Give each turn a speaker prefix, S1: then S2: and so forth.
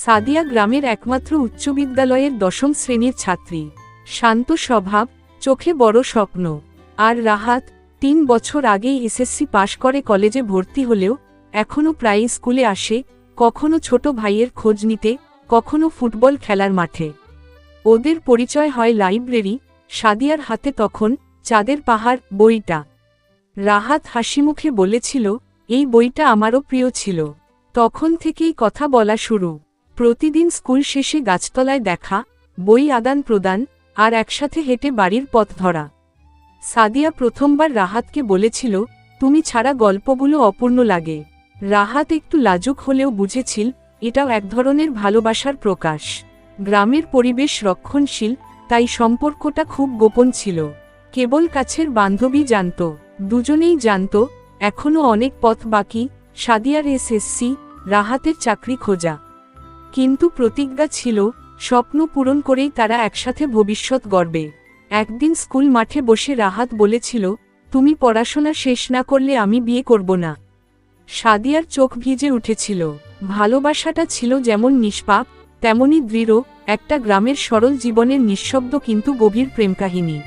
S1: সাদিয়া গ্রামের একমাত্র উচ্চ বিদ্যালয়ের 10ম শ্রেণীর ছাত্রী। শান্ত স্বভাব, চোখে বড় স্বপ্ন। আর রাহাত 3 বছর আগেই এসএসসি পাশ করে কলেজে ভর্তি হলেও এখনও প্রায় স্কুলে আসে, কখনো ছোট ভাইয়ের খোঁজ নিতে, কখনো ফুটবল খেলার মাঠে। ওদের পরিচয় হয় লাইব্রেরি। সাদিয়ার হাতে তখন চাঁদের পাহাড় বইটা। রাহাত হাসিমুখে বলেছিল, এই বইটা আমারও প্রিয় ছিল। তখন থেকেই কথা বলা শুরু। প্রতিদিন স্কুল শেষে গাছতলায় দেখা, বই আদান প্রদান, আর একসাথে হেঁটে বাড়ির পথ ধরা। সাদিয়া প্রথমবার রাহাতকে বলেছিল, তুমি ছাড়া গল্পগুলো অপূর্ণ লাগে। রাহাত একটু লাজুক হলেও বুঝেছিল এটাও এক ধরনের ভালোবাসার প্রকাশ। গ্রামের পরিবেশ রক্ষণশীল, তাই সম্পর্কটা খুব গোপন ছিল। কেবল কাছের বান্ধবী জানত। দুজনেই জানত এখনও অনেক পথ বাকি, সাদিয়ার এসএসসি, রাহাতের চাকরি খোঁজা। কিন্তু প্রতিজ্ঞা ছিল, স্বপ্ন পূরণ করেই তারা একসাথে ভবিষ্যৎ গড়বে। একদিন স্কুল মাঠে বসে রাহাত বলেছিল, তুমি পড়াশোনা শেষ না করলে আমি বিয়ে করব না। সাদিয়ার চোখ ভিজে উঠেছিল। ভালোবাসাটা ছিল যেমন নিষ্পাপ, তেমনি দৃঢ়, একটা গ্রামের সরল জীবনের নিঃশব্দ কিন্তু গভীর প্রেমকাহিনী।